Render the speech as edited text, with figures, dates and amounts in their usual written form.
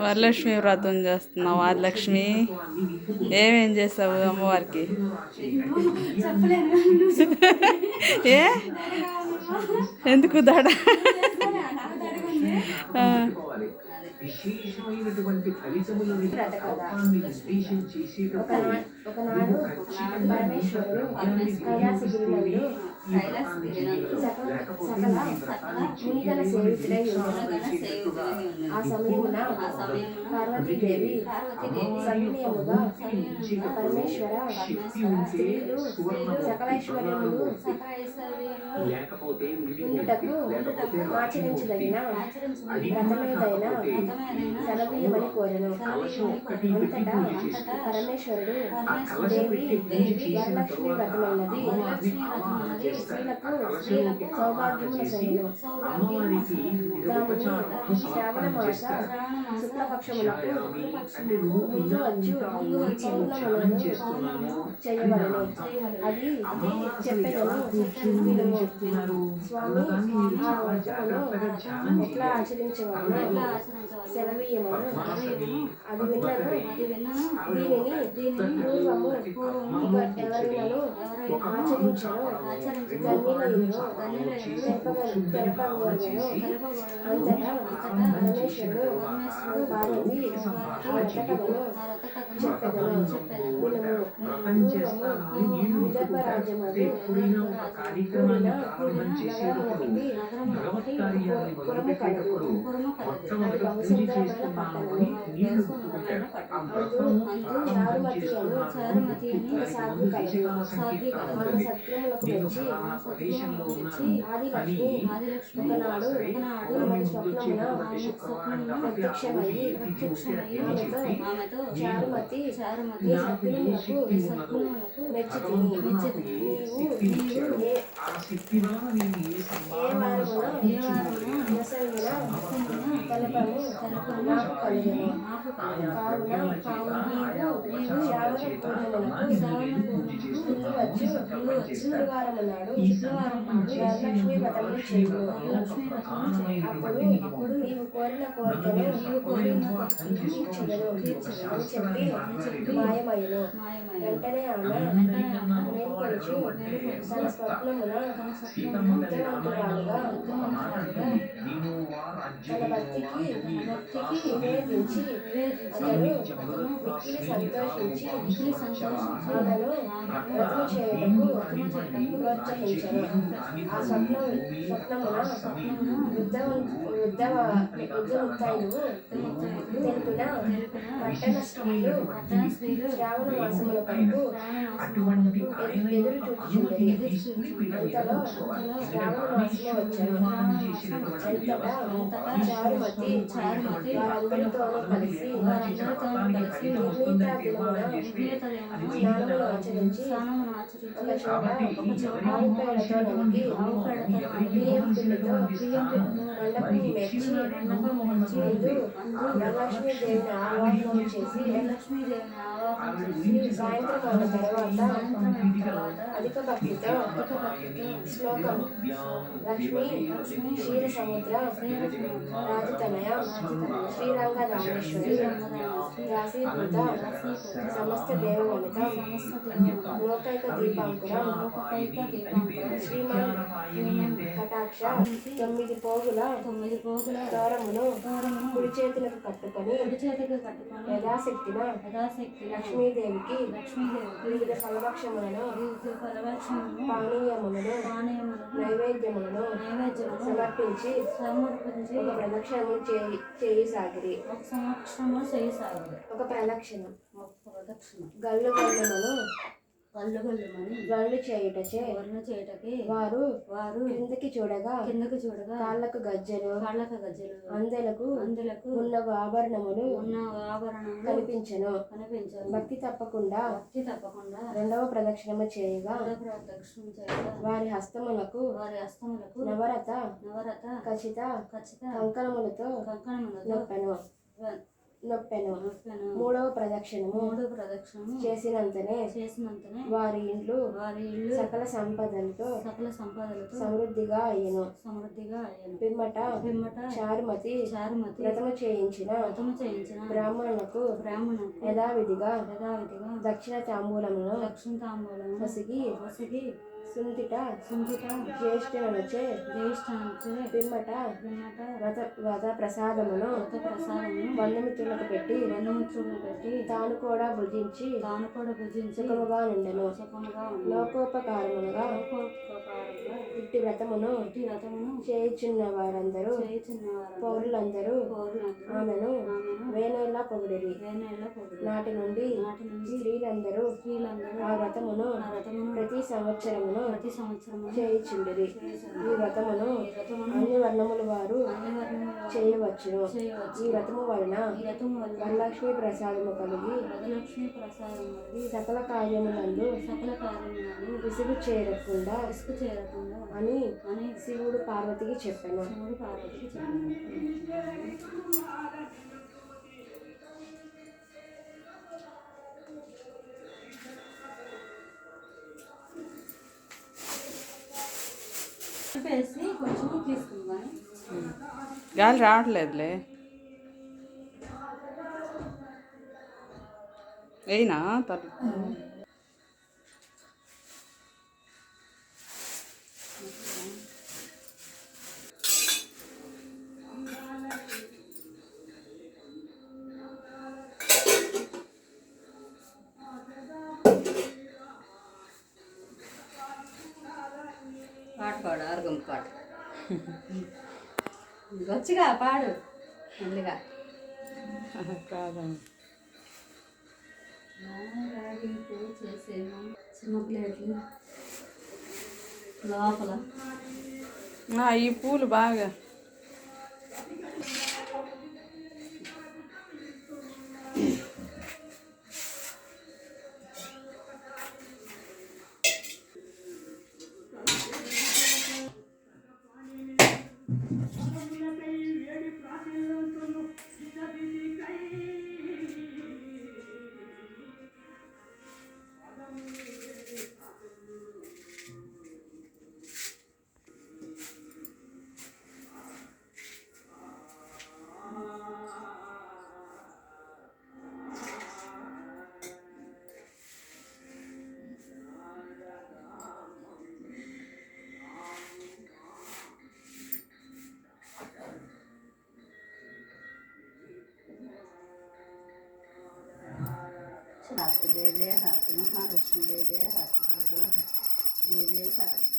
వరలక్ష్మి వ్రతం చేస్తున్నావు. వరలక్ష్మి ఏమేం చేసావు అమ్మవారికి? ఏ ఎందుకు దడ? విశేషమైనటువంటి ఫలితములను నిర్దేశం చేసేటప్పుడు పరమేశ్వరుడు కైలాసగిరిలో మునిగల సేవితుడై ఆ సమయమున పార్వతీదేవి సవినయముగా పరమేశ్వర స్త్రీలు సకలైశ్వర్యములు ఉండుటకు ఆచరించదగిన వ్రతమేదైనా సెలవీయమని కోరెను. అంతటా పరమేశ్వరుడు దేవి వరలక్ష్మి వ్రతమైనది స్త్రీలకు సౌభాగ్యమునసెను. దానిని శ్రావణ మాస శుక్లపక్షములకు ముందు వచ్చు పౌర్ణములను చేయవలను. అది చెప్పెదను వినుము. స్వామి ఆ వ్రతమును ఎట్లా ఆచరించవలనో సెలవీయమను. అది విన్నను. దీనిని పూర్వము ఎవరినను ఆచరించను తెలపగలను. అంతటా పరమేశ్వరుడు పార్వతి ఆ వ్రతకథను చెప్పెదను వినుము. పూర్వము విదర్భ రాజ్యమది కూడిన నగరమునకి పురము కలదు. అది బహుసుందరమైన పట్టణము. చారుమతి అను సాధ్వి కలదు. ఆమె సత్యములకు మెచ్చి ఆదిలక్ష్మి ఒకనాడు ఆమెకు స్వప్నమున ప్రత్యక్షమయ్యి ఆమెతో చారుమతి ఈ సద్గుణములకు మెచ్చి నీవు ఏ వారమున నొసంగిన తలపము నాకు కలిగెను. కావున నీవు శ్రావణ పూర్ణిమకు వచ్చు శుక్రవారమునాడు వరలక్ష్మి వ్రతమును చేయుము. అప్పుడు నీవు కోరిన కోరికను తీర్చెదను అని చెప్పి మాయమయ్యను. వెంటనే ఆమె మేల్కొనుచు తన స్వప్నమున బుద్ధిమంతురాలుగా తన భక్తికి నివేదించి అతడు మిక్కిలి సంతోషించి ఆమెను వ్రతము చేయుటకు ప్రోత్సహించెను. ఆ స్వప్నమున వృద్ధముత్తైదువు తెలిపిన పట్టణ స్త్రీలు శ్రావణ మాసముల కొరకు ఎదురు చూచుచుండిరి. అంతలో శ్రావణ మాసము వచ్చెను. అంతటా చారుమతి వారందరితోనూ కలిసి నిర్ణీత దినమున స్నానములు ఆచరించి ఒక చోట ఆవు పేడతో నలిగి బియ్యం పిండితో మండపము మెచ్చి వరలక్ష్మీదేవిని ఆవాహనం చేసి సాయంత్రం తర్వాత అధిక భక్తితో శ్లోకం లక్ష్మీ క్షీర సముద్ర రాజతనయ శ్రీరంగరామేశ్వరి రాశీభూత సమస్త దేవవనిత లోకైక దీపాంకురం శ్రీమాన్ కటాక్ష 9 పోగుల దారమును కుడి చేతులకు కట్టుకొని యథాశక్తిన లక్ష్మీదేవికి వివిధ ఫలభక్షములను పానీయములను నైవేద్యములను సమర్పించి ఒక ప్రదక్షిణము చేయసాగిరి. ఒక ప్రదక్షిణం గల్లు గల్లు చేయుటచే వారు కిందకి చూడగా కాళ్ళకు గజ్జలు అందెలకు ఉన్న ఆభరణములు కనిపించెను. భక్తి తప్పకుండా రెండవ ప్రదక్షిణము చేయగా వారి హస్తములకు నవరత ఖచ్చిత కంకణములతో నొప్పెను. మూడవ ప్రదక్షిణము చేసినంతనే వారి ఇండ్లు సకల సంపదలతో సమృద్ధిగా అయ్యెను. పిమ్మట చారుమతి వ్రతము చేయించిన బ్రాహ్మణులకు యథావిధిగా దక్షిణ తాంబూలమును పొసిగి సుంతిట జ్యేష్ఠులనుచే పిమ్మట వ్రత ప్రసాదమును బంధుమిత్రులకు పెట్టి తాను కూడా భుజించి సుఖముగా నుండెను. లోకోపకారముగా ఇట్టి వ్రతమును చేయుచున్న వారందరూ పౌరులందరూ ఆమెను వేనేలా పొగిడిరి. నాటి నుండి స్త్రీలందరూ ఆ వ్రతమును ప్రతి సంవత్సరమును చేయుచుండిరి. ఈ వ్రతమును అన్ని వర్ణముల వారు చేయవచ్చును. ఈ వ్రతము వలన వరలక్ష్మి ప్రసాదము కలిగి సకల కార్యములందు విసుగు చేరకుండా అని శివుడు పార్వతికి చెప్పెను. కొంచెం తీసుకుందాం. గాలి రావట్లేదులే. అయినా తల్లి పాట పాడు, ఆర్గం పాట వచ్చిగా పాడు ముందుగా. కాదండి చేసేమో చిన్న ప్లేట్లు లోపల ఈ పూలు బాగా हाथ दे दे, हाथ महालक्ष्मी दे दे, हाथ दे दे, दे दे हाथ।